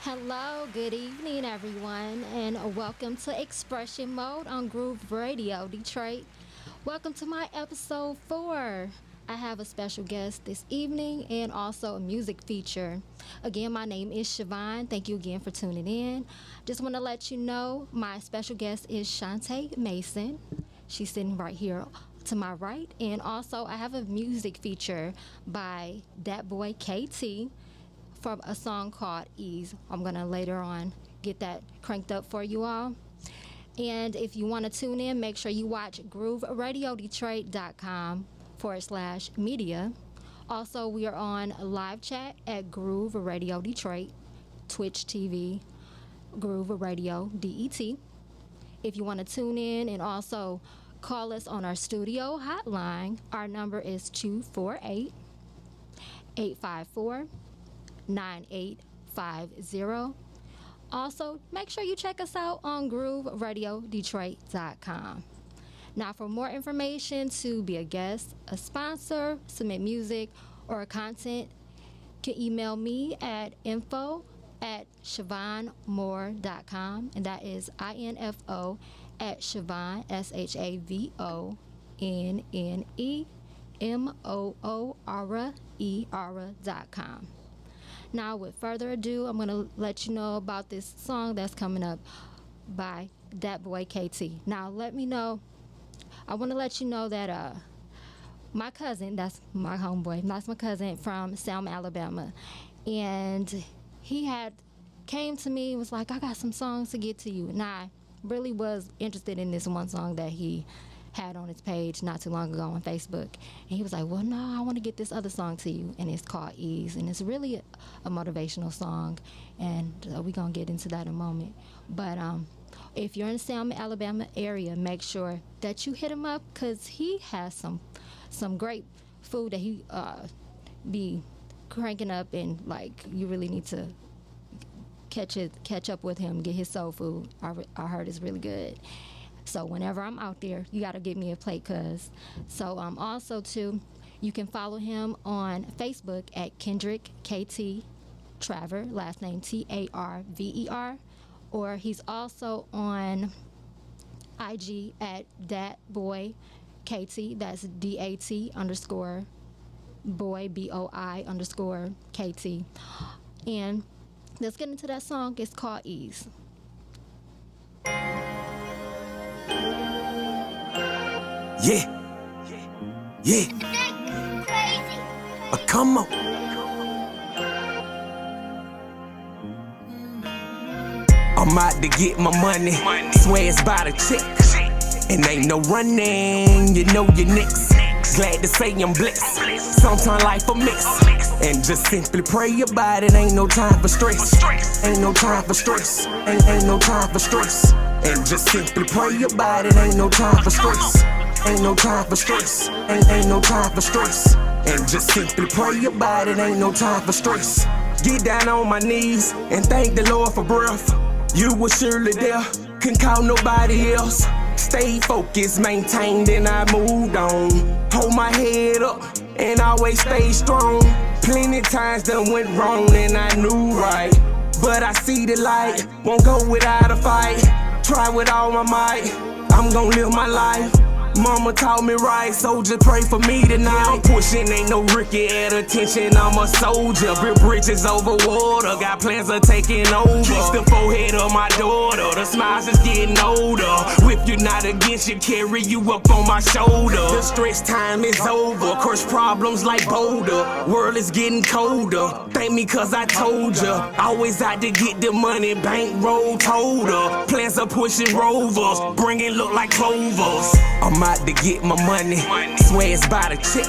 Hello, good evening, everyone, and welcome to Expression Mode on Groove Radio Detroit. Welcome to my episode 4. I have a special guest this evening and also a music feature. Again, my name is Shavonne. Thank you again for tuning in. Just want to let you know my special guest is Chante Mason. She's sitting right here to my right. And also, I have a music feature by that boy KT from a song called Ease. I'm going to later on get that cranked up for you all. And if you want to tune in, make sure you watch grooveradiodetroit.com/media. Also, we are on live chat at Groove Radio Detroit, Twitch TV, Groove Radio DET. If you want to tune in and also call us on our studio hotline, our number is 248-854-9850. Also, make sure you check us out on grooveradiodetroit.com. Now, for more information to be a guest, a sponsor, submit music, or content, you can email me at info@shavonnemore.com, and that is info at Shavonne, SHAVONNEMOORER.com. Now, with further ado, I'm going to let you know about this song that's coming up by that boy KT. Now, I want to let you know that my cousin, that's my homeboy, that's my cousin from Selma, Alabama, and he came to me and was like, I got some songs to get to you. And I really was interested in this one song that he had on his page not too long ago on Facebook. And he was like, well, no, I want to get this other song to you. And it's called Ease. And it's really a motivational song. And we're going to get into that in a moment. But if you're in the Selma, Alabama area, make sure that you hit him up because he has some great food that he be cranking up. And, like, you really need to catch up with him, get his soul food. I heard it's really good. So whenever I'm out there, you got to give me a plate, cuz. So also, too, you can follow him on Facebook at Kendrick KT Traver, last name Tarver, or he's also on IG at thatboykt, that's DAT_boy, BOI_KT. And let's get into that song. It's called Ease. Yeah. Come on. I'm out to get my money. Swear it's by the check. And ain't no running. You know your nicks. Glad to say I'm blessed. Sometimes life a mix. And just simply pray about it. Ain't no time for stress. Ain't no time for stress. Ain't no time for stress. And just simply pray about it. Ain't no time for stress. Ain't no time for stress. Ain't no time for stress. And just simply pray about it. Ain't no time for stress. Get down on my knees and thank the Lord for breath. You were surely there, couldn't call nobody else. Stay focused, maintained, and I moved on. Hold my head up and always stay strong. Plenty times done went wrong and I knew right. But I see the light, won't go without a fight. Try with all my might, I'm gon' live my life. Mama taught me right, so just pray for me tonight. I'm pushing, ain't no Ricky at attention, I'm a soldier. Built bridges over water, got plans of taking over. Kiss the forehead of my daughter, the smile's just getting older. If you're not against you, carry you up on my shoulder. The stress time is over, crush problems like Boulder. World is getting colder, thank me cause I told ya. Always out to get the money, bankroll told her. Plans of pushing rovers, bringing look like clovers. I'm out to get my money, swear it's by the check.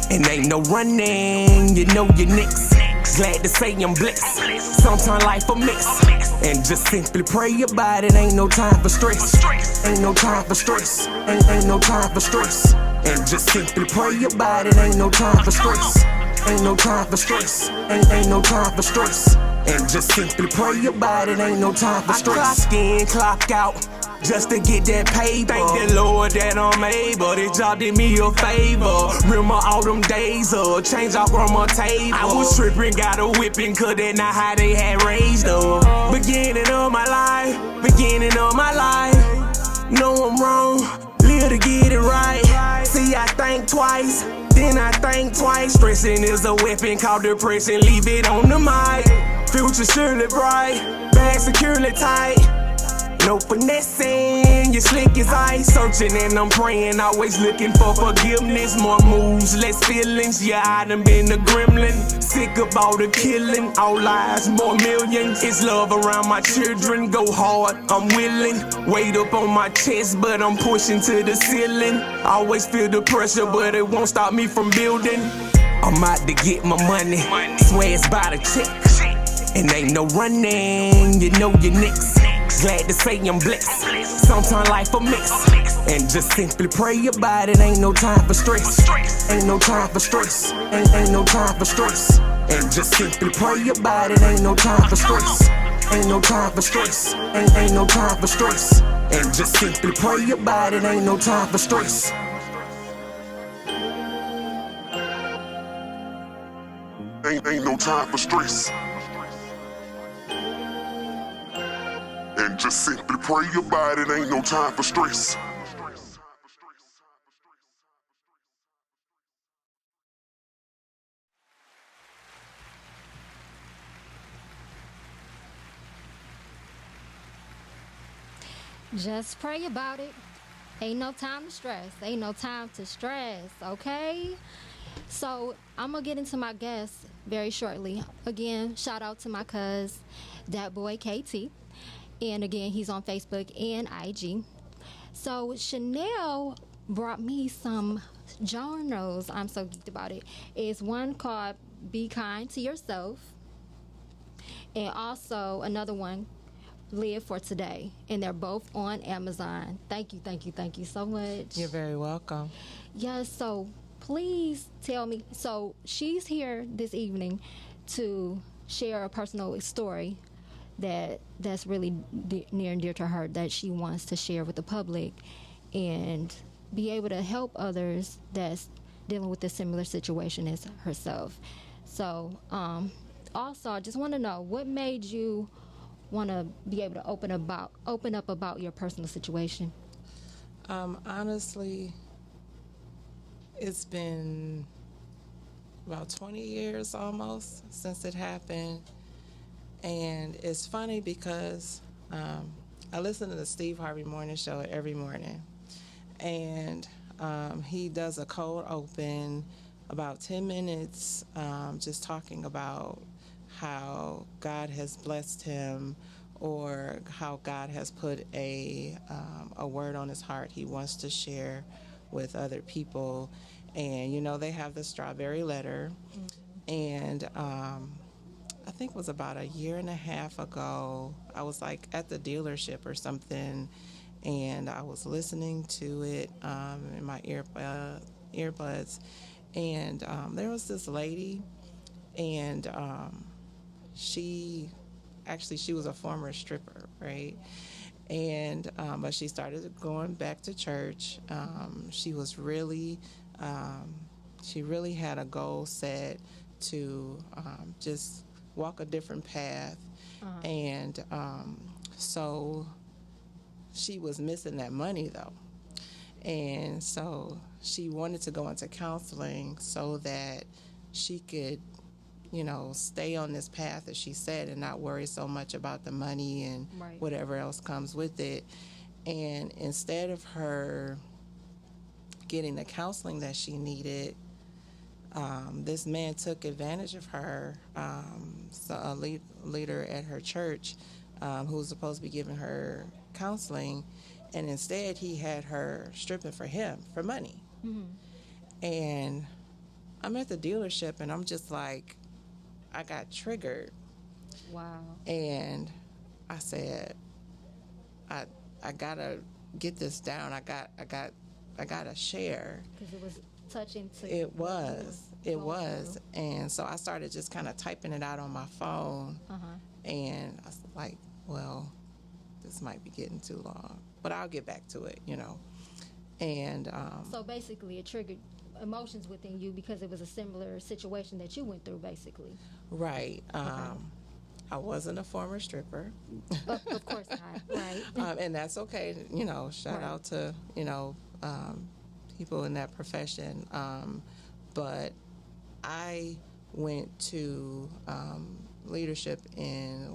And ain't no running, you know your nicks. Glad to say I'm blessed. Sometimes life a mix. And just simply pray about it. Ain't no time for stress. Ain't no time for stress. Ain't no time for stress. And just simply pray about it. Ain't no time for stress. Ain't no time for stress. Ain't no time for stress. And just simply pray about it. Ain't no time for stress. I clock in, clock out, just to get that paper. Thank the Lord that I'm able. This job did me a favor. Remember all them days of change off from my table. I was tripping, got a whipping, cause that's not how they had raised them. Beginning of my life. Know I'm wrong, live to get it right. See, I think twice, then I think twice. Stressing is a weapon called depression, leave it on the mic. Future surely bright, bag securely tight. No finessing, you slick as ice. Searching and I'm praying, always looking for forgiveness. More moves, less feelings, yeah, I done been a gremlin. Sick of all the killing, all lies, more millions. It's love around my children, go hard, I'm willing. Weight up on my chest, but I'm pushing to the ceiling. Always feel the pressure, but it won't stop me from building. I'm out to get my money, swear it's by the check. And ain't no running, you know your nicks. Glad to say I'm blessed. Sometimes life a mix. And just simply pray about it. Ain't no time for stress. Ain't no time for stress. Ain't no time for stress. And just simply pray about it. Ain't no time for stress. Ain't no time for stress. Ain't no time for stress. And just simply pray about it. Ain't no time for stress. Ain't no time for stress. And just simply pray about it. Ain't no time for stress. Just pray about it. Ain't no time to stress. Ain't no time to stress, okay? So I'm going to get into my guests very shortly. Again, shout out to my cuz, that boy KT. And again, he's on Facebook and IG. So Chanel brought me some journals. I'm so geeked about it. It's one called Be Kind to Yourself. And also another one, Live for Today. And they're both on Amazon. Thank you so much. You're very welcome. Yes, so please tell me. So she's here this evening to share a personal story that's really near and dear to her, that she wants to share with the public and be able to help others that's dealing with a similar situation as herself. So also I just want to know, what made you want to be able to open up about your personal situation? Honestly, it's been about 20 years almost since it happened. And it's funny because I listen to the Steve Harvey Morning Show every morning. And he does a cold open, about 10 minutes, just talking about how God has blessed him, or how God has put a word on his heart he wants to share with other people. And, you know, they have the strawberry letter. And I think it was about a year and a half ago, I was like at the dealership or something, and I was listening to it in my earbuds. And there was this lady, and she was a former stripper, right? And but she started going back to church. She was really, she really had a goal set to just walk a different path. And so she was missing that money though. And so she wanted to go into counseling so that she could, you know, stay on this path, as she said, and not worry so much about the money and whatever else comes with it. And instead of her getting the counseling that she needed, this man took advantage of her, so a leader at her church who was supposed to be giving her counseling, and instead he had her stripping for him for money. And I'm at the dealership, and I'm just like, I got triggered, Wow. and I said, I gotta get this down. I gotta share. Because it was touching to It was. It going was. through. And so I started just kind of typing it out on my phone. And I was like, well, this might be getting too long, but I'll get back to it, you know. And So basically, it triggered emotions within you because it was a similar situation that you went through, basically. right. I wasn't a former stripper. Of course not, right? And that's okay. You know, shout Right. out to, you know, people in that profession. But I went to leadership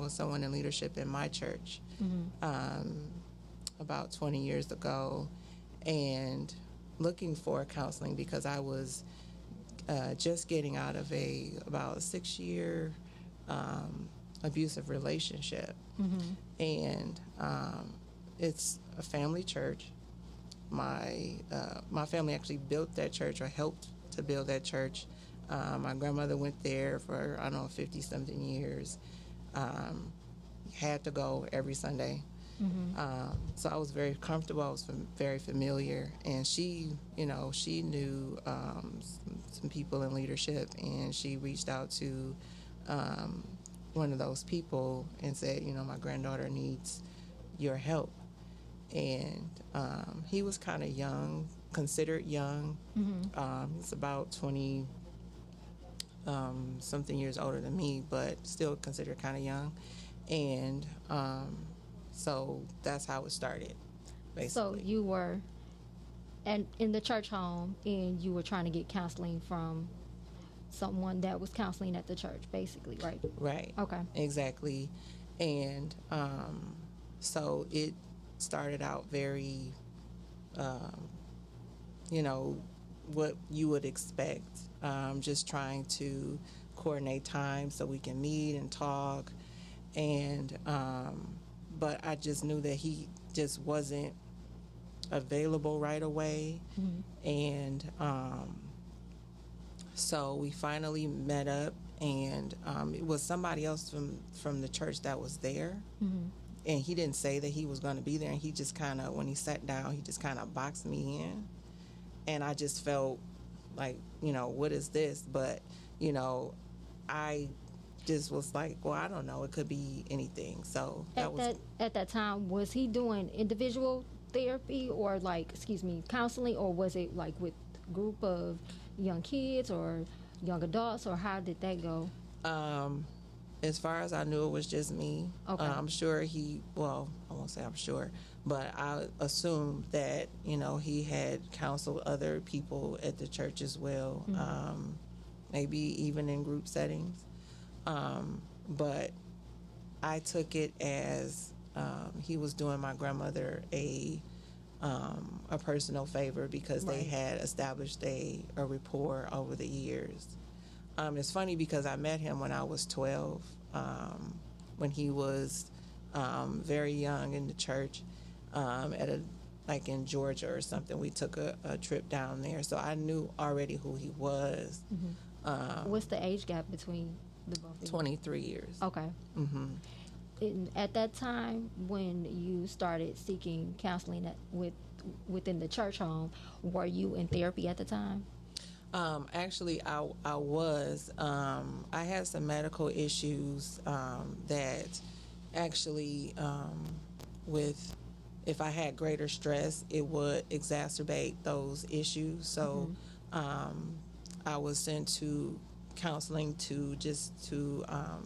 someone in leadership in my church about 20 years ago, and looking for counseling because I was just getting out of about a 6-year abusive relationship. And it's a family church. My family actually built that church, or helped to build that church. My grandmother went there for, I don't know, 50-something years. Had to go every Sunday. So I was very comfortable. I was very familiar. And she, you know, she knew some people in leadership, and she reached out to one of those people and said, you know, my granddaughter needs your help. And he was kind of young, considered young. He's about 20 something years older than me, but still considered kind of young. And so that's how it started, basically. So you were in the church home, and you were trying to get counseling from someone that was counseling at the church, basically, right? Right. Okay. Exactly. And so it started out very, you know, what you would expect, just trying to coordinate time so we can meet and talk. And but I just knew that he just wasn't available right away. And so we finally met up, and it was somebody else from the church that was there. And he didn't say that he was going to be there, and he just kind of, when he sat down, he just kind of boxed me in. And I just felt like, you know, what is this? But, you know, I just was like, well, I don't know. It could be anything. So At that time, was he doing individual therapy, or counseling, or was it like with group of young kids or young adults, or how did that go? As far as I knew, it was just me. Okay. I'm sure I won't say I'm sure, but I assumed that, you know, he had counseled other people at the church as well, maybe even in group settings. But I took it as he was doing my grandmother a personal favor, because they had established a rapport over the years. It's funny because I met him when I was 12, when he was very young in the church, like in Georgia or something. We took a trip down there, so I knew already who he was. What's the age gap between the both of you? 23 years. Okay. At that time, when you started seeking counseling within the church home, were you in therapy at the time? Actually, I was. I had some medical issues that actually, if I had greater stress, it would exacerbate those issues. So I was sent to counseling to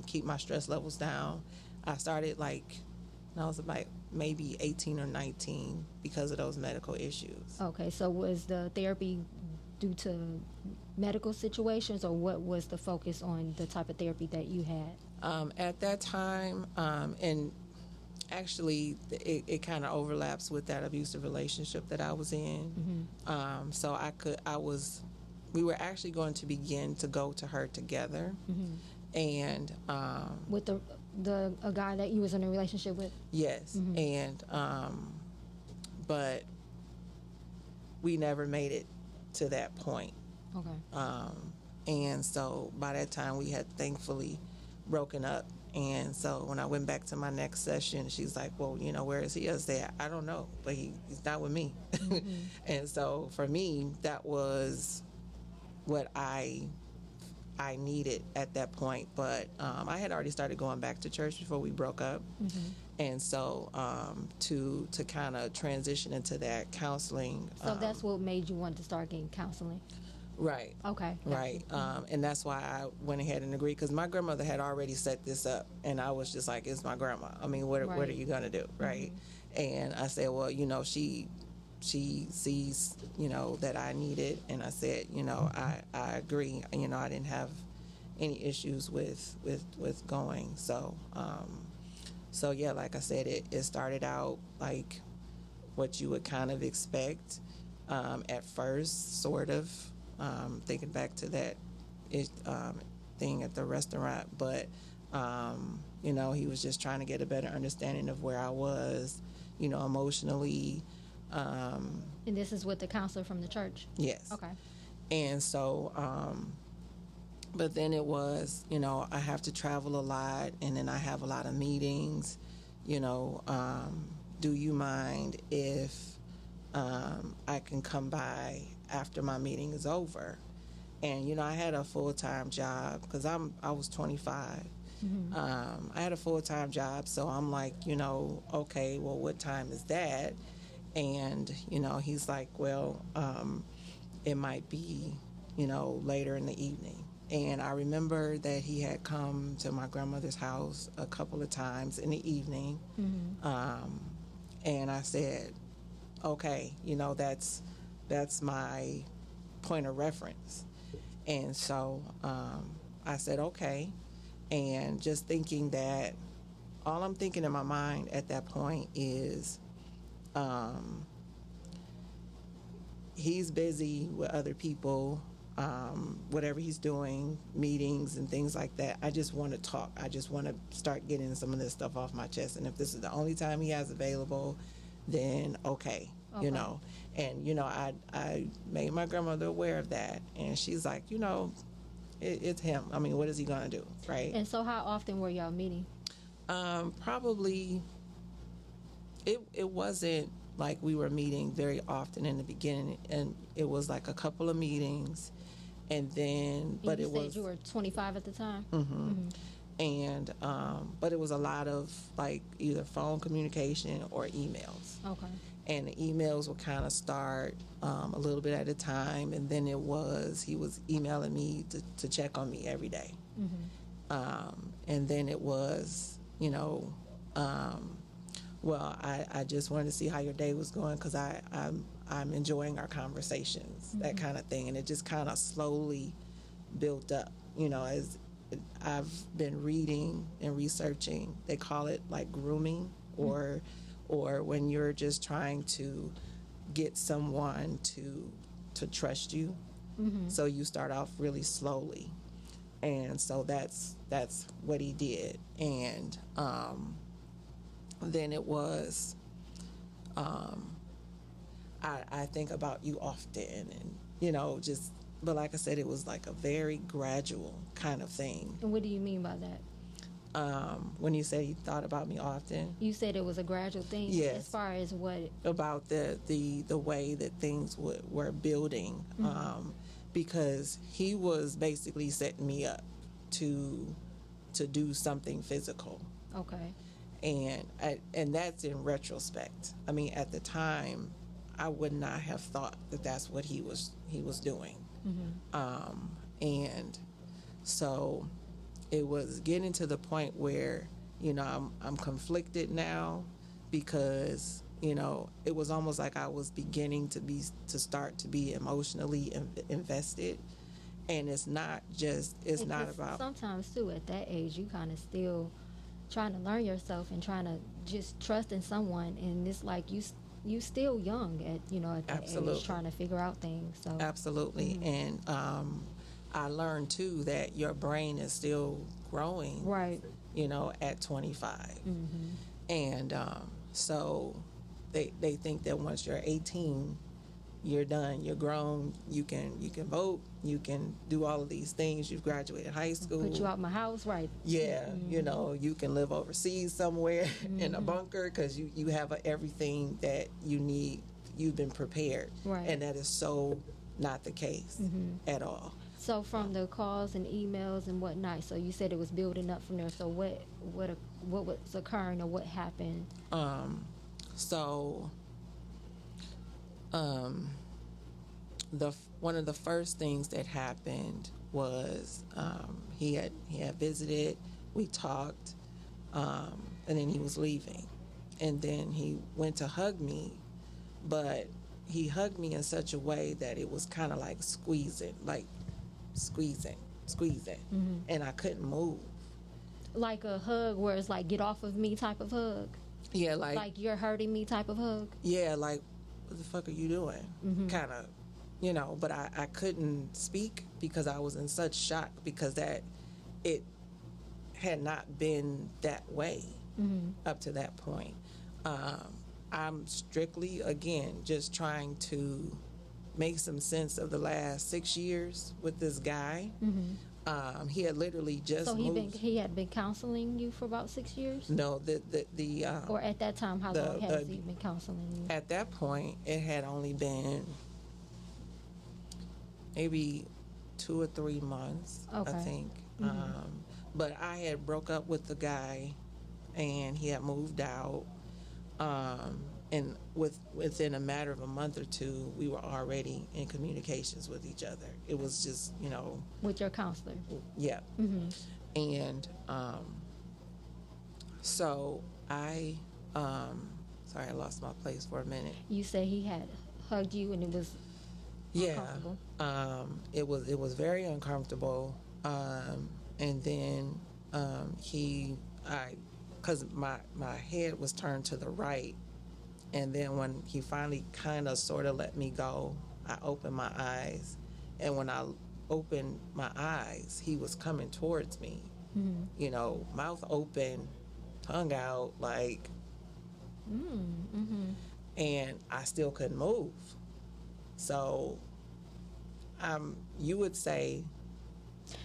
keep my stress levels down. I started when I was about maybe 18 or 19 because of those medical issues. Okay, so was the therapy due to medical situations, or what was the focus on the type of therapy that you had? At that time, and actually it kind of overlaps with that abusive relationship that I was in. So we were actually going to begin to go to her together. And with a guy that you was in a relationship with? Yes. And but we never made it to that point. Okay. And so by that time, we had thankfully broken up. And so when I went back to my next session, she's like, well, where is he? I said, I don't know, but he's not with me. And so for me, that was what I needed at that point. But I had already started going back to church before we broke up. And so to kind of transition into that counseling. So that's what made you want to start getting counseling? Right. Okay. Right. And that's why I went ahead and agreed, because my grandmother had already set this up, and I was just like, it's my grandma. I mean, what are you going to do? Right. And I said, well, she sees, that I need it. And I said, I agree. I didn't have any issues with going. So, yeah, like I said, it started out like what you would kind of expect at first, sort of. Thinking back to that thing at the restaurant, but he was just trying to get a better understanding of where I was, emotionally. And this is with the counselor from the church? Yes. Okay. And so, but then it was, I have to travel a lot, and then I have a lot of meetings. Do you mind if I can come by after my meeting is over? And I had a full-time job, because I was 25. I had a full-time job, so I'm like, okay, well, what time is that? And he's like, well, it might be later in the evening. And I remember that he had come to my grandmother's house a couple of times in the evening. And I said, okay, that's my point of reference. And so I said, okay. And just thinking that, all I'm thinking in my mind at that point is, he's busy with other people, whatever he's doing, meetings and things like that. I just want to talk. I just want to start getting some of this stuff off my chest. And if this is the only time he has available, then okay. And I made my grandmother aware of that, and she's like, it's him. I mean, what is he gonna do, right? And so how often were y'all meeting? Probably it wasn't like we were meeting very often in the beginning, and it was like a couple of meetings, and then and you said you were 25 at the time. And but it was a lot of like either phone communication or emails. Okay. And the emails would kind of start a little bit at a time, and then he was emailing me to check on me every day. And then it was, well, I just wanted to see how your day was going, because I'm enjoying our conversations, that kind of thing. And it just kind of slowly built up, as I've been reading and researching. They call it like grooming, or when you're just trying to get someone to trust you. So you start off really slowly. And so that's what he did. And then it was, I think about you often, and, but like I said, it was like a very gradual kind of thing. And what do you mean by that? When you say you thought about me often, you said it was a gradual thing. Yes. As far as what? About the way that things were building, because he was basically setting me up to do something physical. Okay. And that's in retrospect. I mean, at the time, I would not have thought that that's what he was doing. And so it was getting to the point where, I'm conflicted now, because, it was almost like I was beginning to start to be emotionally invested. And it's not about. Sometimes too, at that age, you kind of still trying to learn yourself and trying to just trust in someone, and it's like you still young at that age, trying to figure out things. So absolutely. And I learned too that your brain is still growing, right? At 25, and so they think that once you're 18, you're done. You're grown. You can vote. You can do all of these things. You've graduated high school. Put you out my house, right? Yeah, you know, you can live overseas somewhere in a bunker because you have everything that you need. You've been prepared. Right. And that is so not the case at all. So from the calls and emails and whatnot, so you said it was building up from there. So what was occurring or what happened? One of the first things that happened was he had visited, we talked, and then he was leaving, and then he went to hug me, but he hugged me in such a way that it was kind of like squeezing, and I couldn't move. Like a hug where it's like, get off of me type of hug? Yeah, like you're hurting me type of hug? Yeah, like, what the fuck are you doing? Kind of, you know, but I couldn't speak because I was in such shock because it had not been that way up to that point. I'm strictly, again, just trying to make some sense of the last 6 years with this guy. He had literally just moved. He had been counseling you for about 6 years? No, or at that time, how long has he been counseling you? At that point, it had only been maybe 2 or 3 months, I think. But I had broke up with the guy, and he had moved out. And within a matter of a month or two, we were already in communications with each other. It was just, you know. With your counselor? Yeah. And so I, sorry, I lost my place for a minute. You say he had hugged you and it was uncomfortable? It was very uncomfortable. And then because my head was turned to the right, and then when he finally kind of sort of let me go, I opened my eyes, and when I opened my eyes, he was coming towards me, you know, mouth open, tongue out, like, and I still couldn't move. So you would say.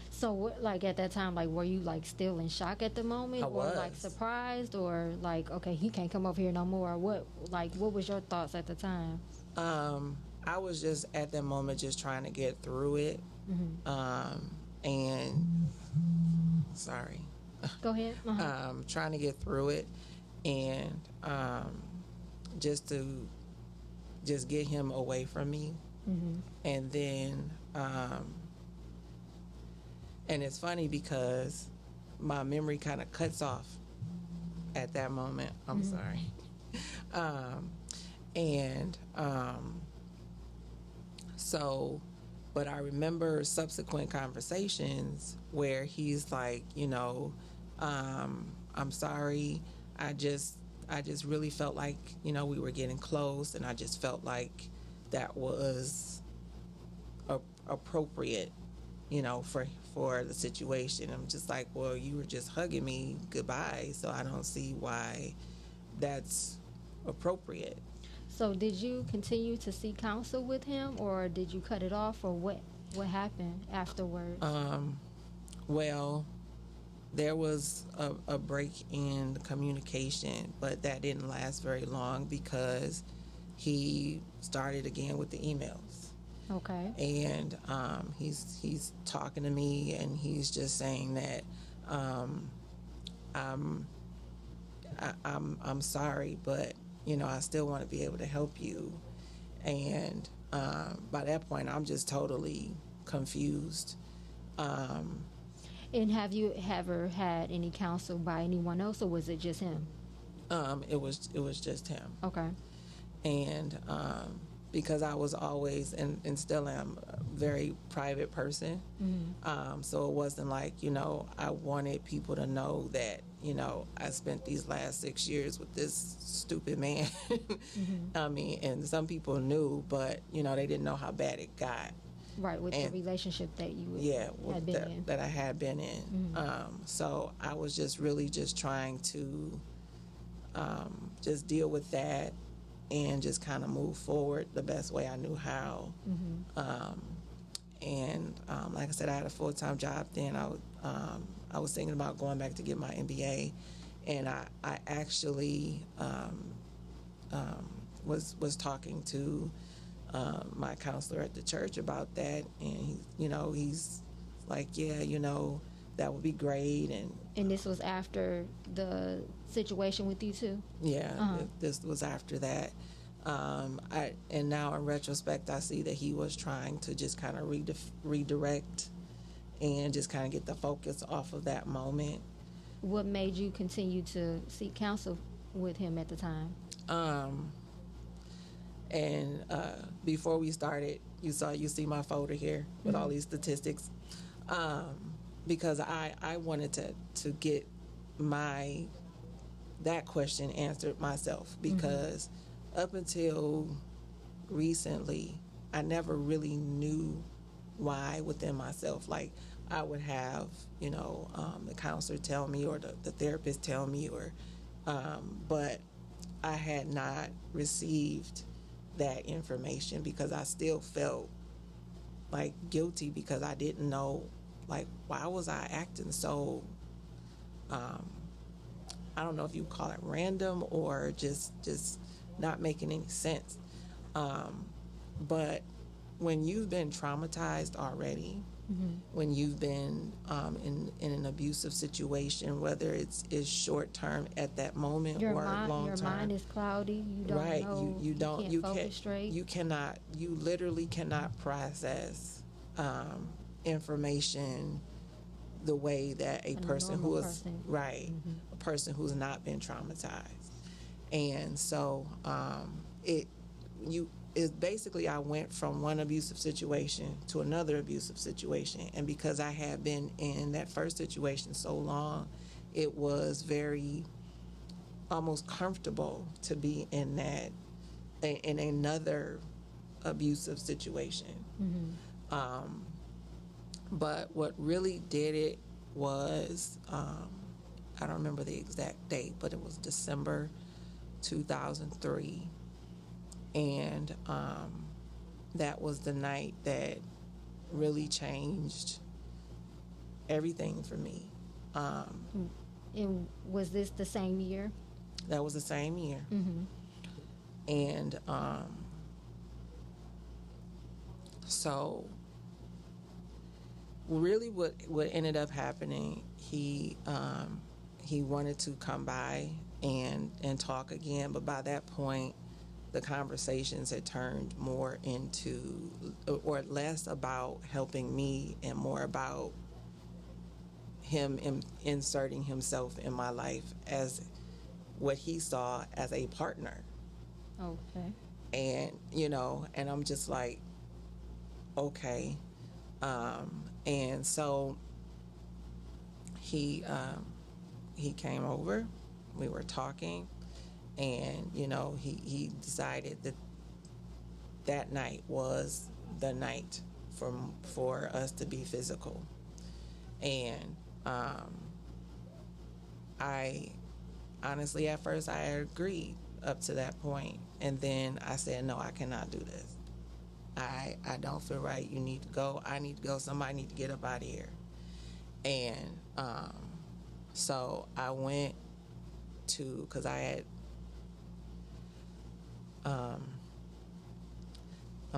So, like, at that time, like, were you, like, still in shock at the moment? I was. Or, like, surprised? Or, like, okay, he can't come over here no more? What was your thoughts at the time? I was just, at that moment, just trying to get through it. And, sorry. Go ahead. Trying to get through it. And just to just get him away from me. And then... and it's funny because my memory kind of cuts off at that moment. I'm sorry. So, but I remember subsequent conversations where he's like, you know, I'm sorry. I just really felt like, you know, we were getting close, and I just felt like that was appropriate, you know, for the situation. I'm just like, well, you were just hugging me goodbye, so I don't see why that's appropriate. So did you continue to seek counsel with him, or did you cut it off, or what happened afterwards? Well, there was a break in communication, but that didn't last very long because he started again with the emails. Okay. And he's talking to me, and he's just saying that I'm sorry, but you know, I still want to be able to help you. And by that point, I'm just totally confused. And have you ever had any counsel by anyone else, or was it just him? It was just him. Okay. And because I was always and still am a very private person, so it wasn't like, you know, I wanted people to know that, you know, I spent these last 6 years with this stupid man. I mean, and some people knew, but you know, they didn't know how bad it got. Right, with the relationship that you had been in. That I had been in. So I was just really just trying to just deal with that and just kind of move forward the best way I knew how. Like I said, I had a full-time job then. I was thinking about going back to get my MBA, and I actually was talking to my counselor at the church about that, and he's like, yeah, that would be great. And this was after the situation with you too? Yeah, this was after that. And now in retrospect, I see that he was trying to just kind of redirect and just kind of get the focus off of that moment. What made you continue to seek counsel with him at the time? Before we started, you see my folder here with all these statistics, because I wanted to get that question answered myself, because up until recently, I never really knew why within myself. Like, I would have, the counselor tell me, or the therapist tell me, but I had not received that information, because I still felt like guilty, because I didn't know, like, why was I acting so, I don't know if you call it random or just not making any sense. But when you've been traumatized already, when you've been in an abusive situation, whether it's short term at that moment or long term, your mind is cloudy. You don't know. You can't focus straight. You literally cannot process information the way that a person who is right, a person who's not been traumatized. And so it's basically, I went from one abusive situation to another abusive situation, and because I had been in that first situation so long, it was very almost comfortable to be in another abusive situation. But what really did it was, I don't remember the exact date, but it was December 2003. And that was the night that really changed everything for me. And was this the same year? That was the same year. And so really what ended up happening, he wanted to come by and talk again, but by that point the conversations had turned more into, or less about helping me and more about him inserting himself in my life as what he saw as a partner. Okay. And and I'm just like, okay. And so he came over, we were talking, and he decided that night was the night for us to be physical. And I honestly, at first I agreed up to that point, and then I said, no, I cannot do this. I don't feel right. You need to go. I need to go. Somebody need to get up out of here. And so I went to, because I had, I'm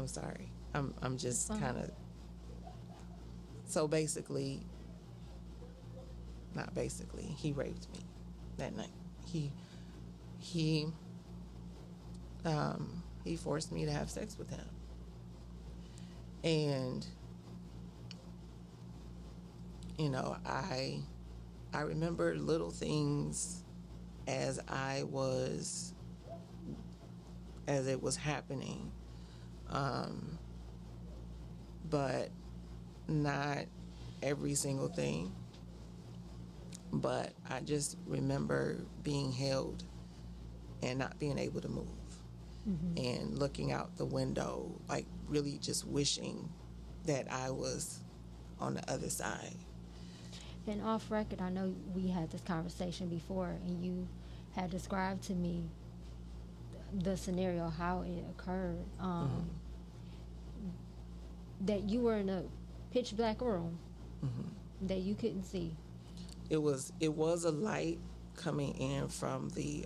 sorry. I'm just kind of, so basically, not basically, he raped me that night. He forced me to have sex with him. And I remember little things as it was happening, but not every single thing. But I just remember being held and not being able to move, and looking out the window, like really just wishing that I was on the other side. And off record, I know we had this conversation before, and you had described to me the scenario, how it occurred, that you were in a pitch black room that you couldn't see. It was a light coming in from the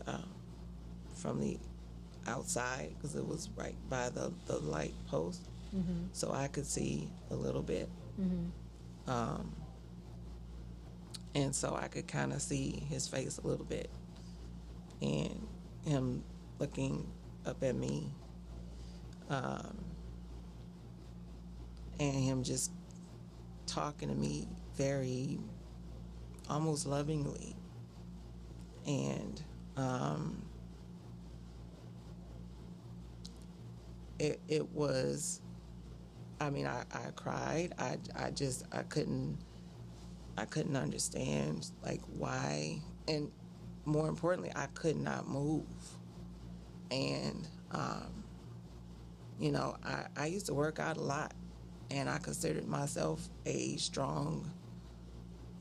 outside, because it was right by the light post, so I could see a little bit, and so I could kind of see his face a little bit, and him looking up at me, and him just talking to me very almost lovingly, and it was, I mean, I cried. I couldn't understand, like, why, and more importantly, I could not move. And you know, I used to work out a lot, and I considered myself a strong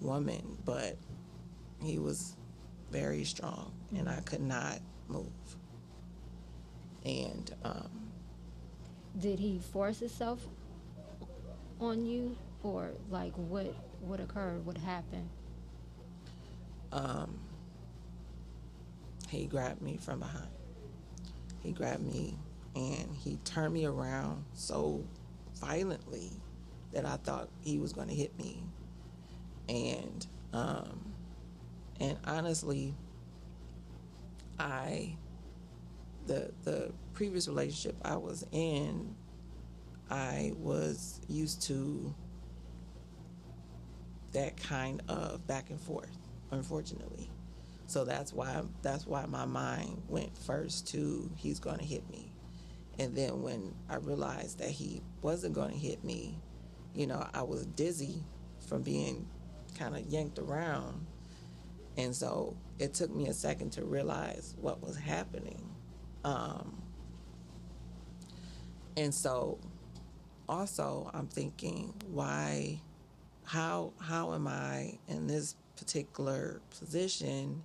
woman, but he was very strong, and I could not move. And Did he force himself on you, or like what occurred? What happened? He grabbed me from behind. He grabbed me and he turned me around so violently that I thought he was going to hit me. And honestly, the previous relationship I was in, I was used to that kind of back and forth, unfortunately. So that's why my mind went first to, he's going to hit me. And then when I realized that he wasn't going to hit me, you know, I was dizzy from being kind of yanked around. And so it took me a second to realize what was happening. And so also I'm thinking, how am I in this particular position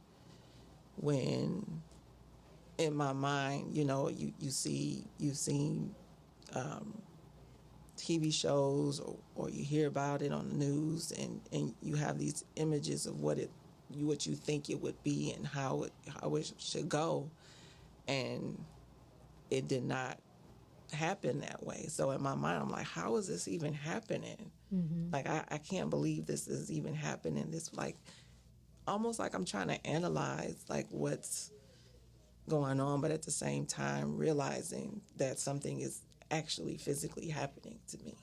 when in my mind, you know, you've seen TV shows or you hear about it on the news, and you have these images of what you think it would be and how it should go, and it did not happen that way. So in my mind, I'm like, how is this even happening? Like, I can't believe this is even happening. This, like, almost like I'm trying to analyze, like, what's going on, but at the same time realizing that something is actually physically happening to me.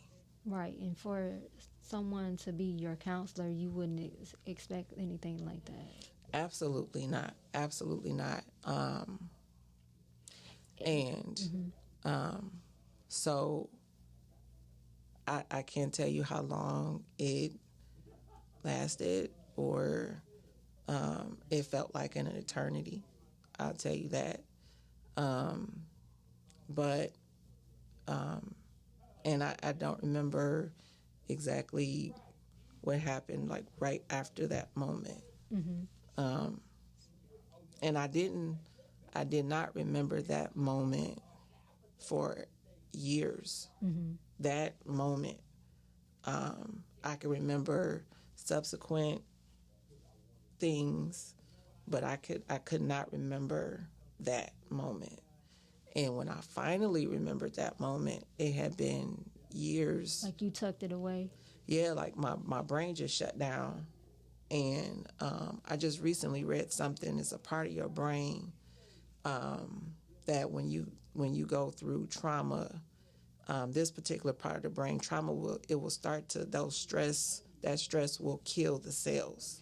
Right, and for someone to be your counselor, you wouldn't expect anything like that. Absolutely not. Absolutely not. So I can't tell you how long it lasted, or it felt like an eternity. I'll tell you that. And I don't remember exactly what happened, like, right after that moment. And I did not remember that moment for years. That moment, I can remember subsequent things, but I could not remember that moment. And when I finally remembered that moment, it had been years. Like you tucked it away? Yeah, like my brain just shut down. And I just recently read something. It's a part of your brain that when you go through trauma, this particular part of the brain, trauma will start to, that stress will kill the cells.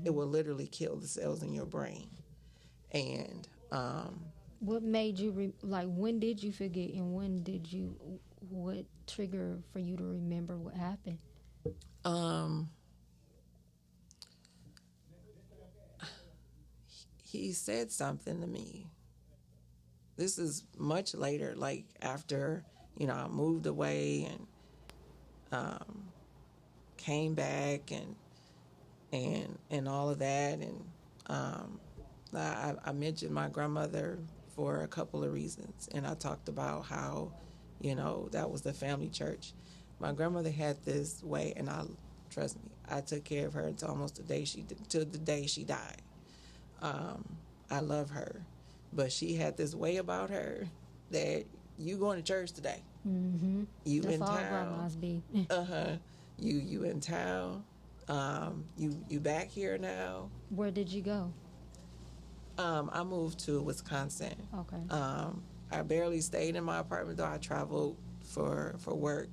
It will literally kill the cells in your brain. And what made you when did you forget, and what triggered for you to remember what happened? He said something to me. This is much later, like after, I moved away and came back and all of that. And I mentioned my grandmother for a couple of reasons. And I talked about how, that was the family church. My grandmother had this way, and trust me, I took care of her until almost till the day she died. I love her, but she had this way about her that you going to church today. Mm-hmm. You That's in all town. grandmas be. You in town. You back here now. Where did you go? I moved to Wisconsin. Okay. I barely stayed in my apartment, though I traveled for work,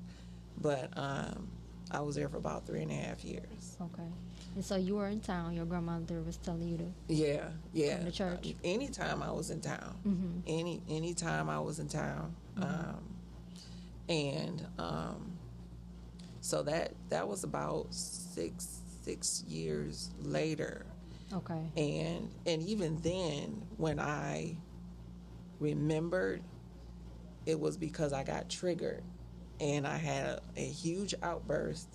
but I was there for about 3.5 years. Okay. And so you were in town. Your grandmother was telling you to Yeah. come to church. Anytime I was in town. Mm-hmm. Anytime I was in town. So that was about six years later. Okay. And even then, when I remembered, it was because I got triggered and I had a huge outburst,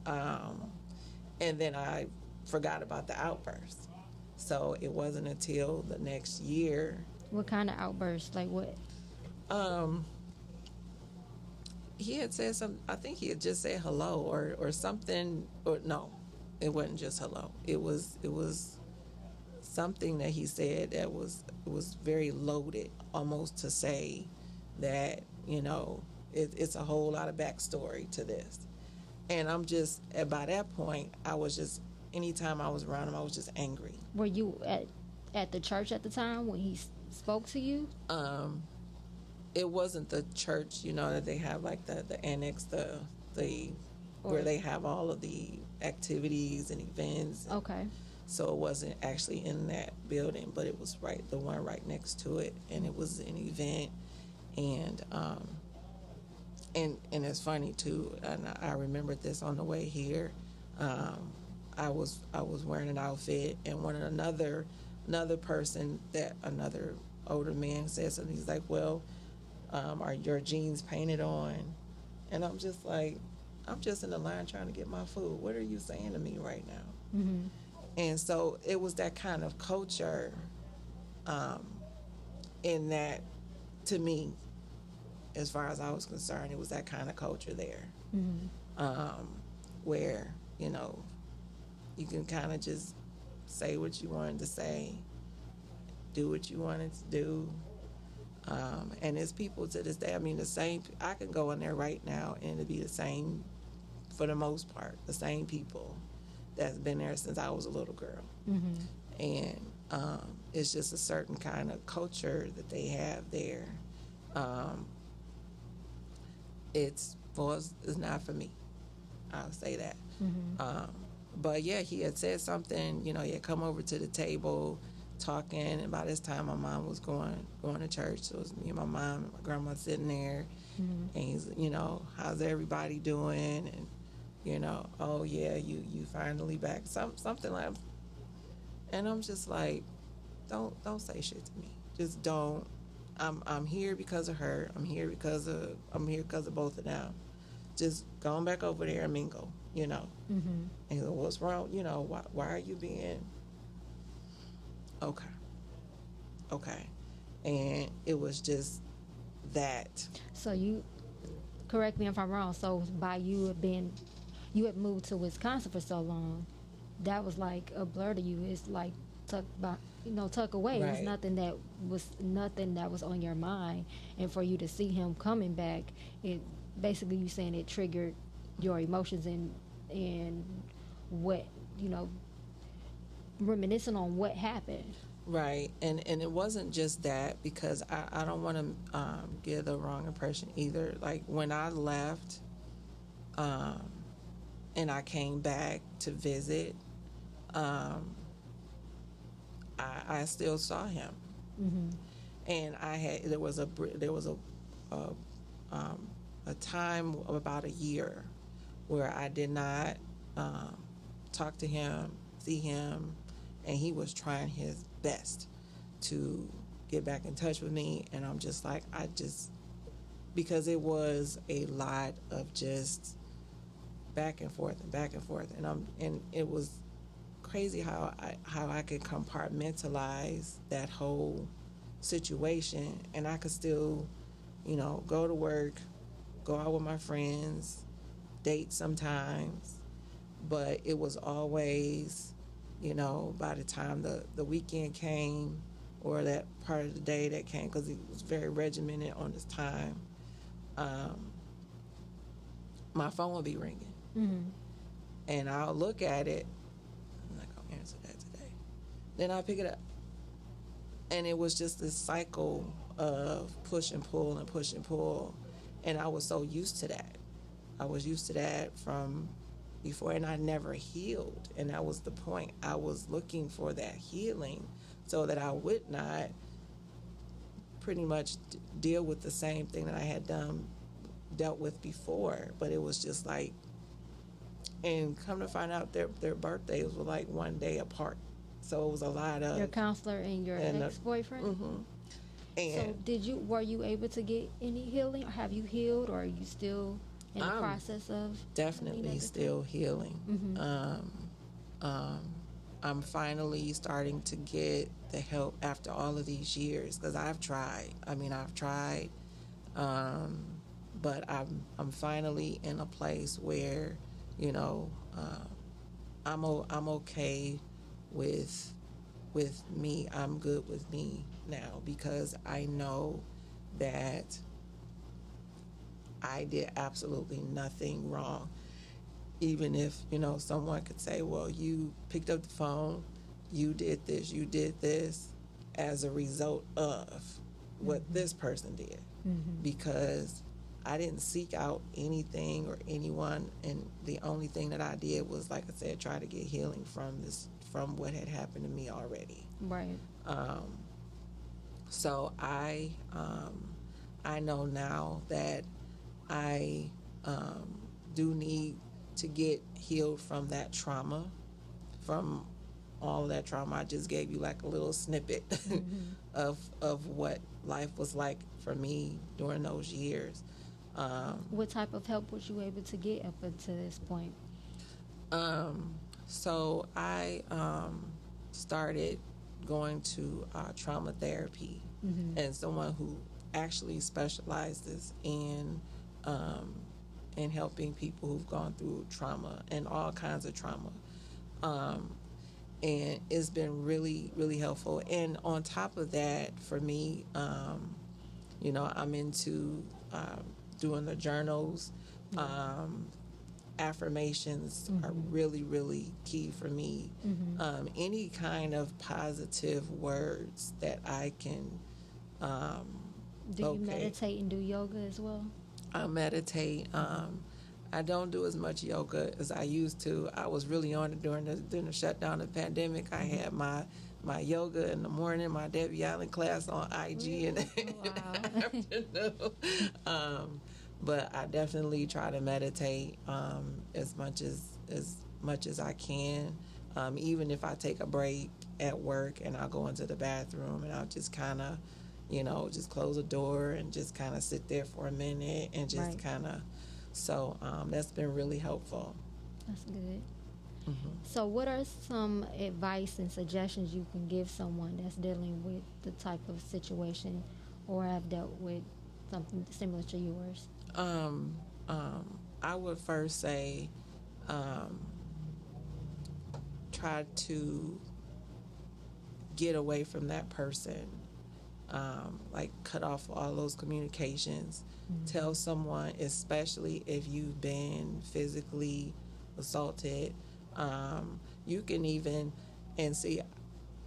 and then I forgot about the outburst. So it wasn't until the next year. What kind of outburst? Like what? He had said something. I think he had just said hello or something. Or no, it wasn't just hello. It was something that he said that was very loaded, almost to say that it's a whole lot of backstory to this. And I'm just, by that point, I was just, anytime I was around him, I was just angry. Were you at the church at the time when he spoke to you? It wasn't the church, that they have like the annex, where they have all of the activities and events. Okay. So it wasn't actually in that building, but it was the one right next to it, and it was an event. And it's funny too, and I remembered this on the way here. I was wearing an outfit, and another person, another older man said something. He's like, "Well, are your jeans painted on?" And I'm just like, I'm just in the line trying to get my food. What are you saying to me right now? Mm-hmm. And so it was that kind of culture, in that, to me, as far as I was concerned, it was that kind of culture there, where, you can kind of just say what you wanted to say, do what you wanted to do. And there's people to this day, the same, I can go in there right now and it'd be the same, for the most part, the same people that's been there since I was a little girl. Mm-hmm. And it's just a certain kind of culture that they have there. It's not for me. I'll say that. Mm-hmm. But yeah, he had said something, he had come over to the table talking, and by this time my mom was going to church. So it was me and my mom and my grandma sitting there, and he's, how's everybody doing? And, oh yeah, you finally back. Something like, and I'm just like, don't say shit to me. Just don't. I'm here because of her. I'm here because of both of them. Just going back over there and mingle, Mm-hmm. And he's like, what's wrong? Why are you being okay? And it was just that. So you, correct me if I'm wrong. So by you had moved to Wisconsin for so long, that was like a blur to you. It's like tuck away. Right. It's nothing that was on your mind, and for you to see him coming back, it basically, you saying it triggered your emotions and what reminiscing on what happened. Right, and it wasn't just that, because I don't want to give the wrong impression either. Like when I left, and I came back to visit, I still saw him, and there was a time of about a year where I did not talk to him, see him, and he was trying his best to get back in touch with me, and I'm just like, because it was a lot of just back and forth, and it was crazy how I could compartmentalize that whole situation, and I could still, go to work, go out with my friends, date sometimes, but it was always, by the time the weekend came or that part of the day that came, because he was very regimented on his time, my phone would be ringing. Mm-hmm. And I'll look at it, I'm like, I'll answer that today. Then I'll pick it up. And it was just this cycle of push and pull and push and pull. And I was so used to that. I was used to that from before, and I never healed. And that was the point. I was looking for that healing so that I would not pretty much deal with the same thing that I had dealt with before. But it was just like, and come to find out their birthdays were like one day apart. So it was a lot of... Your counselor and your ex-boyfriend? Mm-hmm. And so were you able to get any healing? Or have you healed, or are you still in the process of... Definitely still healing. Mm-hmm. I'm finally starting to get the help after all of these years, because I've tried. But I'm finally in a place where, I'm okay with me. I'm good with me now, because I know that I did absolutely nothing wrong. Even if, someone could say, well, you picked up the phone, you did this as a result of what this person did. Mm-hmm. Because I didn't seek out anything or anyone, and the only thing that I did was, like I said, try to get healing from what had happened to me already. Right. So I know now that I do need to get healed from that trauma, from all of that trauma. I just gave you like a little snippet of what life was like for me during those years. What type of help was you able to get up until this point? So I started going to trauma therapy, and someone who actually specializes in helping people who've gone through trauma and all kinds of trauma. And it's been really, really helpful. And on top of that, for me, I'm into doing the journals. Affirmations are really, really key for me. Any kind of positive words that I can Do you meditate and do yoga as well? I meditate. I don't do as much yoga as I used to. I was really on it during the shutdown of the pandemic. I had my yoga in the morning, my Debbie Allen class on IG in the afternoon. But I definitely try to meditate as much as I can. Even if I take a break at work and I'll go into the bathroom and I'll just kind of, just close the door and just kind of sit there for a minute and just kind of. So that's been really helpful. That's good. So what are some advice and suggestions you can give someone that's dealing with the type of situation or have dealt with something similar to yours? I would first say try to get away from that person. Like cut off all those communications. Tell someone, especially if you've been physically assaulted. You can even, and see,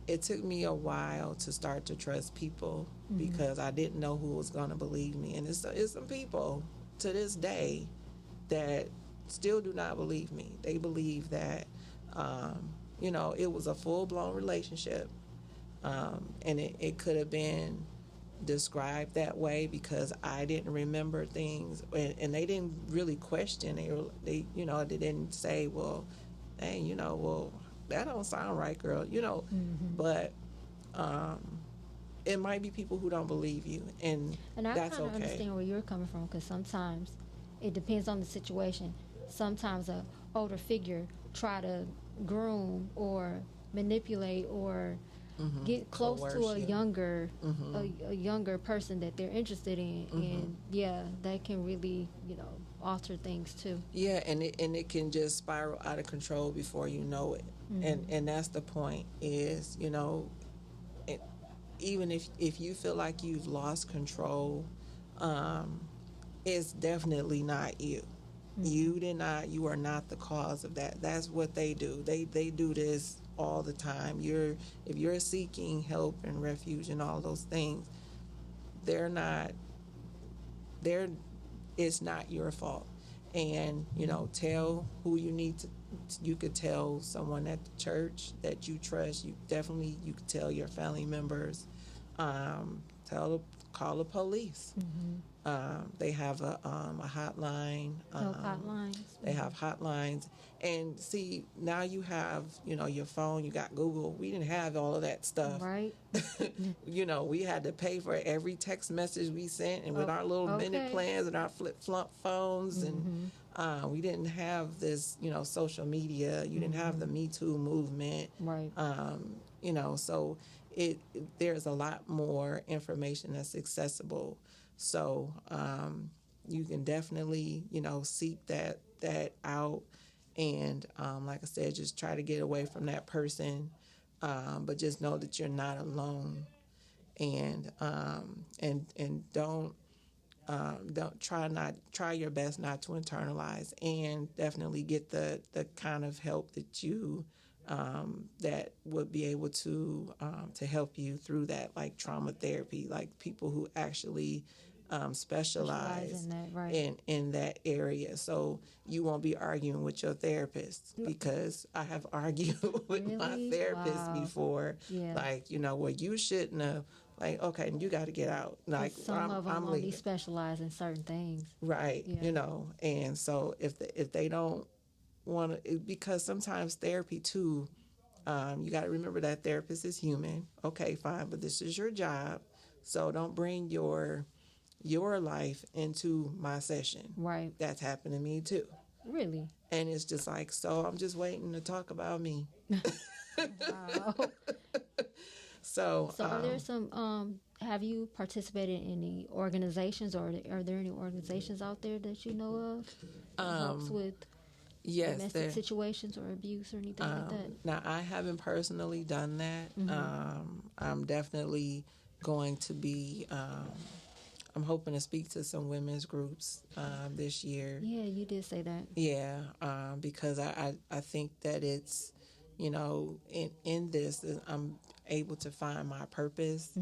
it took me a while to start to trust people because I didn't know who was going to believe me. And it's some people to this day that still do not believe me. They believe that, it was a full-blown relationship. And it could have been described that way because I didn't remember things, and they didn't really question. They didn't say, well, hey, well, that don't sound right, girl, But it might be people who don't believe you, and I that's kind of okay. understand where you're coming from, because sometimes it depends on the situation. Sometimes a older figure try to groom or manipulate or get close to Coerce a you. younger a younger person that they're interested in, and yeah, that can really, you know, alter things too. Yeah, and it can just spiral out of control before you know it. And that's the point is, you know, it, even if you feel like you've lost control, it's definitely not you. You are not the cause of that. That's what they do. They do this all the time. If you're seeking help and refuge and all those things, it's not your fault. And, you know, tell who you need to. You could tell someone at the church that you trust. You could tell your family members. Call the police. They have a hotline. Help hotlines. They have hotlines. And see, now you have, you know, your phone, you got Google. We didn't have all of that stuff. Right. You know, we had to pay for every text message we sent, and with our little minute plans and our flip-flop phones, and we didn't have this, you know, social media. You didn't have the Me Too movement. Right. You know, so there's a lot more information that's accessible. So you can definitely, you know, seek that out, and like I said, just try to get away from that person, but just know that you're not alone, and don't try your best not to internalize, and definitely get the kind of help that you that would be able to help you through that, like trauma therapy, like people who actually specialize in that, right. in that area, so you won't be arguing with your therapist, because I have argued with my therapist before. Yeah. Like, you know, well, you shouldn't have. Like, okay, you got to get out. Like, some of them I'm only leaving. specialize in certain things. Right. Yeah. You know, and so if they don't want to, because sometimes therapy too, you got to remember that therapist is human. Okay, fine, but this is your job, so don't bring your life into my session. Right. That's happened to me too. Really? And it's just like, so I'm just waiting to talk about me. Wow. So are there some, have you participated in any organizations, or are there any organizations out there that you know of that helps with domestic situations or abuse or anything like that? Now, I haven't personally done that. I'm definitely going to be, I'm hoping to speak to some women's groups this year. Yeah, you did say that. Yeah, because I think that it's, you know, in this, I'm able to find my purpose,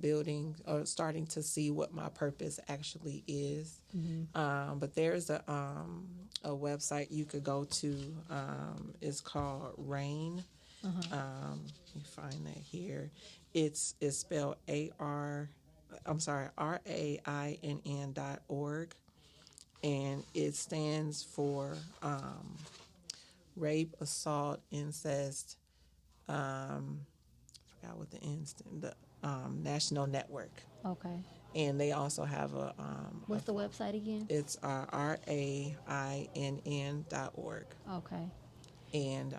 building or starting to see what my purpose actually is. But there's a website you could go to. It's called RAINN. Let me find that here. It's spelled RAINN.org, and it stands for rape, assault, incest. Forgot what the National Network. Okay. And they also have a what's the website again? It's RAINN.org. Okay. And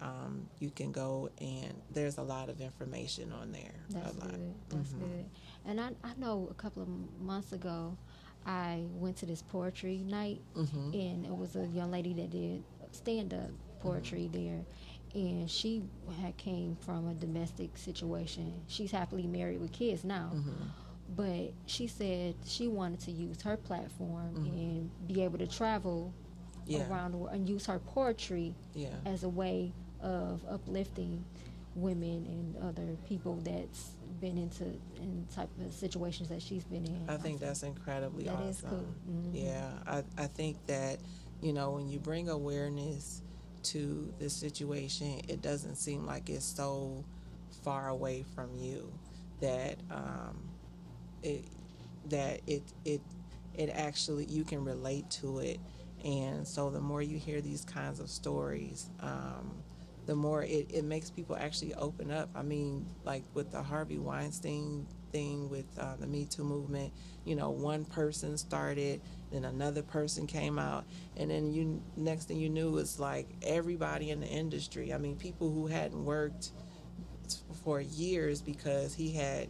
you can go, and there's a lot of information on there. That's good. That's good. And I know a couple of months ago, I went to this poetry night, and it was a young lady that did stand-up poetry there, and she had came from a domestic situation. She's happily married with kids now, but she said she wanted to use her platform and be able to travel around the world and use her poetry as a way of uplifting women and other people that's been in type of situations that she's been in. I think that's incredibly awesome. That is cool. Yeah, I think that, you know, when you bring awareness to the situation, it doesn't seem like it's so far away from you that it actually, you can relate to it. And so the more you hear these kinds of stories, the more it makes people actually open up. I mean, like with the Harvey Weinstein thing, with the Me Too movement, you know, one person started, then another person came out, and then next thing you knew, it's like everybody in the industry. I mean, people who hadn't worked for years because he had,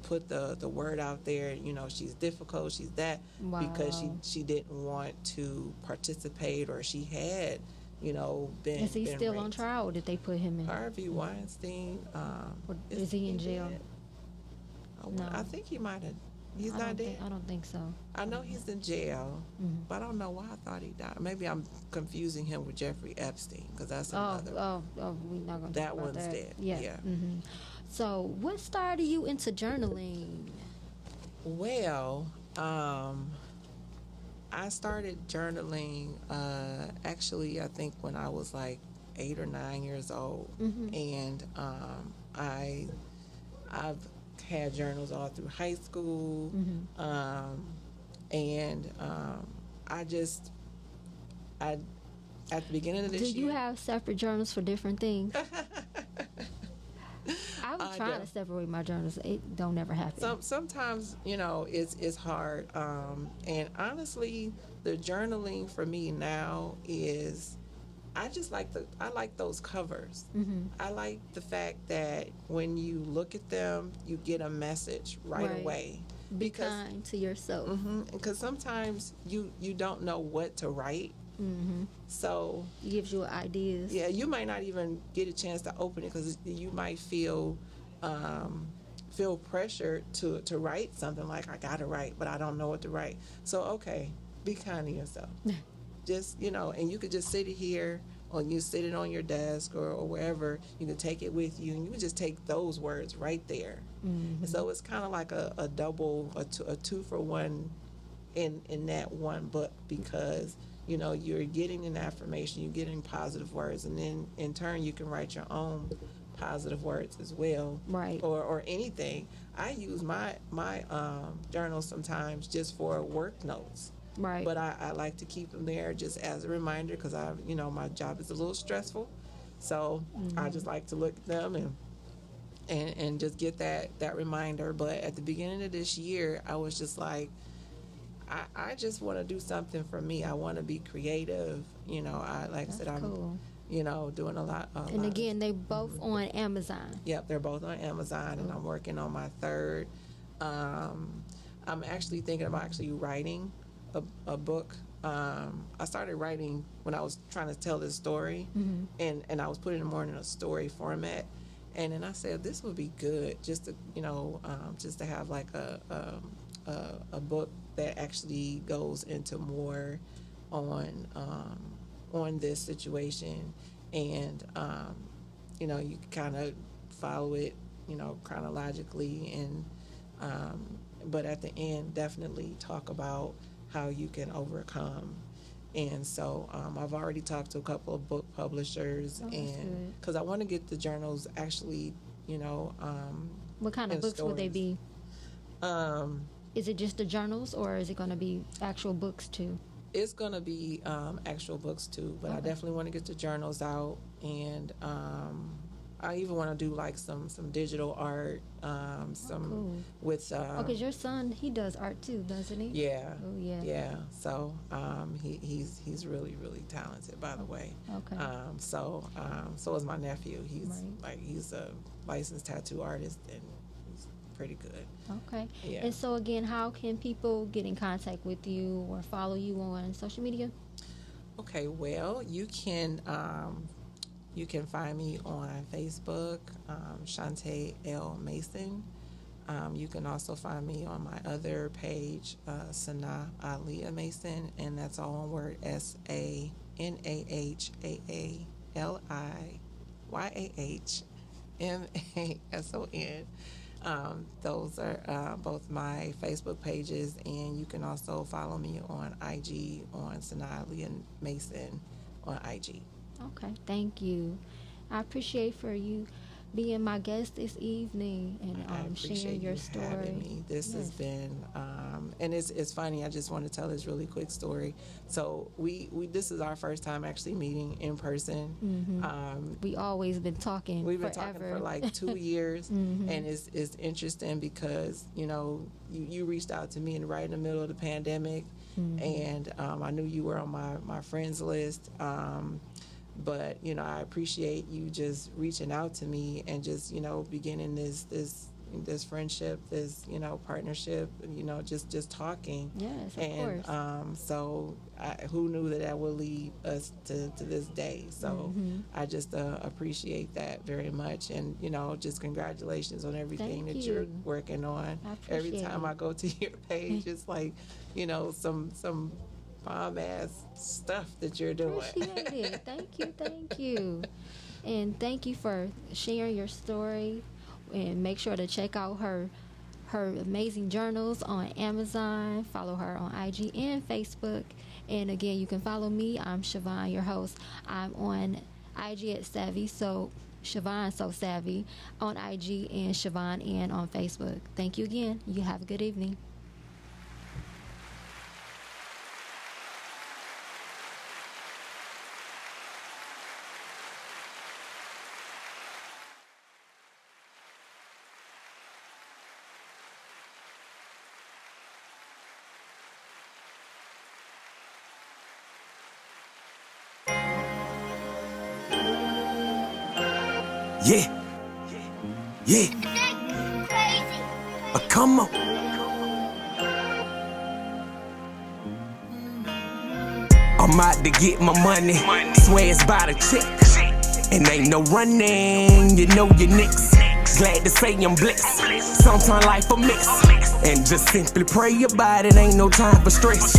put the word out there, she's difficult, she's that, because she didn't want to participate, or she had, been. Is he still on raped. trial, or did they put him in? Harvey Weinstein. Or is he in jail? dead? No. I think he might have. He's not dead. I don't think so. I know he's in jail, but I don't know why I thought he died. Maybe I'm confusing him with Jeffrey Epstein, because that's another. We're not going to That talk about one's that. dead. Yeah. Yeah. So, what started you into journaling? Well, I started journaling actually, I think when I was like 8 or 9 years old, and I've had journals all through high school, and I at the beginning of this year. Do you have separate journals for different things? I was trying to separate my journals. It don't ever happen. Sometimes, it's hard. And honestly, the journaling for me now is, I like those covers. I like the fact that when you look at them, you get a message right away. Be kind to yourself. Because sometimes you don't know what to write. So It gives you ideas. yeah, you might not even get a chance to open it because you might feel pressured to write something, like I gotta write, but I don't know what to write. So okay, be kind to yourself. Just and you could just sit it here, or you sit it on your desk or wherever. You can take it with you, and you can just take those words right there. And so it's kind of like a double, a two for one in that one book, because you're getting an affirmation, you're getting positive words, and then in turn you can write your own positive words as well, Right. or anything. I use my journal sometimes just for work notes, Right. but I like to keep them there just as a reminder, because my job is a little stressful, so I just like to look at them and just get that reminder. But at the beginning of this year, I was just like, I just want to do something for me. I want to be creative. I said, I'm, cool. Doing a lot. And again, they both on Amazon. Yep, they're both on Amazon, and I'm working on my third. I'm actually thinking about writing a book. I started writing when I was trying to tell this story, and I was putting it more in a story format. And then I said, this would be good just to, just to have like a book that actually goes into more on this situation, and you can kind of follow it, chronologically, and but at the end, definitely talk about how you can overcome. And so I've already talked to a couple of book publishers, and because I want to get the journals actually, What kind of books would they be? Is it just the journals, or is it going to be actual books too? It's going to be actual books too, but I definitely want to get the journals out, and I even want to do like some digital art, Cool. with. Because your son, he does art too, doesn't he? Yeah. Oh, yeah. Yeah. So he's really, really talented, by the way. Okay. So is my nephew. He's Right. he's a licensed tattoo artist, and he's pretty good. Okay. Yeah. And so again, how can people get in contact with you or follow you on social media? Okay. Well, you can find me on Facebook, Chante L. Mason. You can also find me on my other page, Sanaa Aliyah Mason, and that's all one word, SANAHAALIYAHMASON. Those are both my Facebook pages, and you can also follow me on IG on Sanaa Aliyah Mason on IG. Okay, thank you. I appreciate for you being my guest this evening and I appreciate sharing your you story. having me. This has been, and it's funny. I just want to tell this really quick story. So we this is our first time actually meeting in person. We always been talking. We've been forever. talking for like 2 years, and it's interesting because you reached out to me right in the middle of the pandemic, and I knew you were on my friends list. But, you know, I appreciate you just reaching out to me and just, you know, beginning this friendship, this, you know, partnership, you know, just talking. Yes, of course. So who knew that would lead us to this day? So I just appreciate that very much. And, you know, just congratulations on everything Thank that you. you're working on. I Every appreciate time it. I go to your page, it's like, you know, some bomb ass stuff that you're doing. Appreciate it. Thank you. And thank you for sharing your story. And make sure to check out her amazing journals on Amazon. Follow her on IG and Facebook. And again, you can follow me. I'm Shavonne, your host. I'm on IG at Savvy, so Shavonne So Savvy on IG, and Shavonne N on Facebook. Thank you again. You have a good evening. Yeah. Come on. I'm out to get my money. Swear it's by the check. And ain't no running, you know your nicks. Glad to say I'm blessed. Sometimes life a mix. And just simply pray about it. Ain't no time for stress.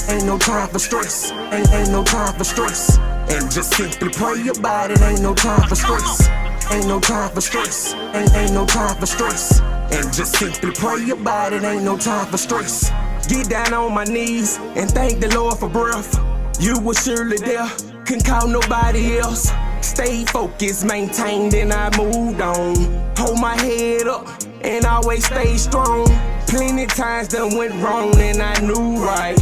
Ain't no time for stress. Ain't no time for stress. And just simply pray about it. Ain't no time for stress. Ain't no time for stress. Ain't no time for stress. And just simply pray about it. Ain't no time for stress. Get down on my knees and thank the Lord for breath. You were surely there, couldn't call nobody else. Stay focused, maintained, and I moved on. Hold my head up and always stay strong. Plenty times done went wrong and I knew right.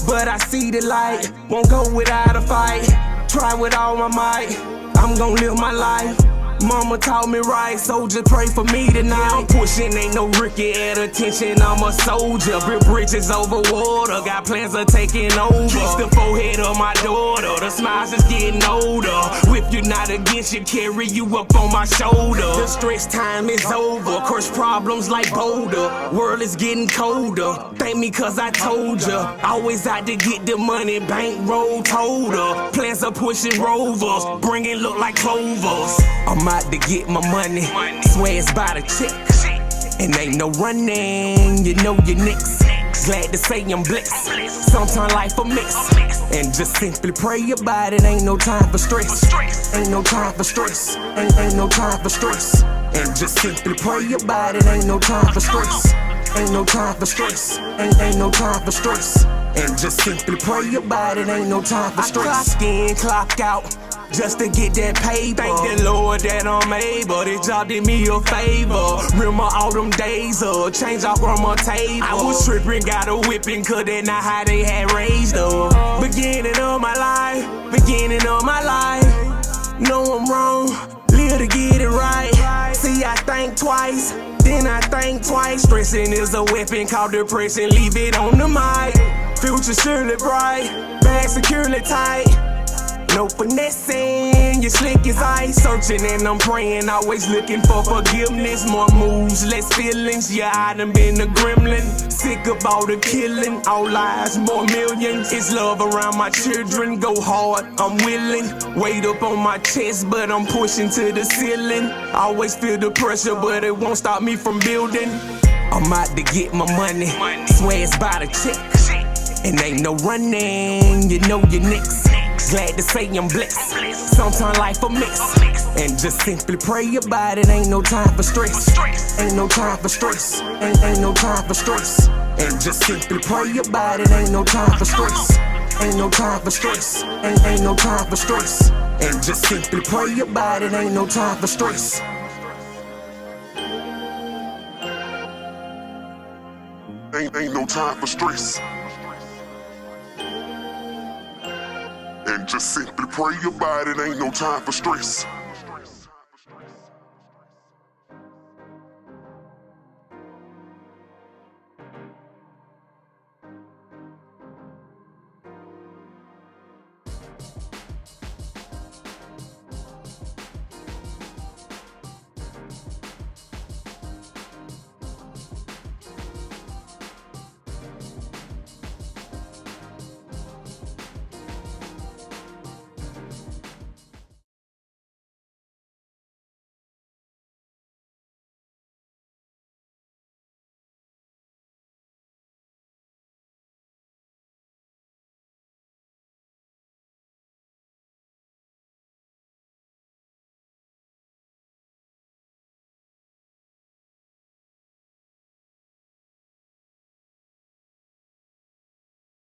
But I see the light, won't go without a fight. Try with all my might, I'm gon' live my life. Mama taught me right, so just pray for me tonight. I'm pushing, ain't no Ricky at attention, I'm a soldier. Built bridges over water, got plans of taking over. Kiss the forehead of my daughter, the smiles just getting older. If you're not against you, carry you up on my shoulder. The stress time is over, crush problems like boulder. World is getting colder, thank me cause I told ya. Always out to get the money, bankroll total. Plans of pushing rovers, bringing look like clovers. I'm out to get my money, swear it's by the check. And ain't no running, you know your nicks. Glad to say I'm blessed. Sometimes life a mix. And just simply pray about it. Ain't no time for stress. Ain't no time for stress. Ain't no time for stress. And just simply pray about it. Ain't no time for stress. Ain't no time for stress. Ain't no time for stress. And just simply pray about it. Ain't no time for stress. I clock in, clock out, just to get that paper. Thank the Lord that I'm able. This job did me a favor. Remember all them days of change off from my table. I was tripping, got a whipping, cause that's not how they had raised up. Beginning of my life. Know I'm wrong, live to get it right. See, I think twice, then I think twice. Stressing is a weapon called depression, leave it on the mic. Future surely bright, bag securely tight. No finessing, you slick as ice. Searching and I'm praying, always looking for forgiveness. More moves, less feelings, yeah, I done been a gremlin. Sick of all the killing, all lies, more millions. It's love around my children, go hard, I'm willing. Weight up on my chest, but I'm pushing to the ceiling. Always feel the pressure, but it won't stop me from building. I'm out to get my money, swear it's by the check. And ain't no running, you know your nicks. Glad to say I'm blessed. Sometimes life a mix. And just simply pray about it. Ain't no time for stress. Ain't no time for stress. Ain't no time for stress. And just simply pray about it. Ain't no time for stress. Ain't no time for stress. Ain't no time for stress. And just simply pray about it. Ain't no time for stress. Ain't no time for stress. And just simply pray about it. Ain't no time for stress.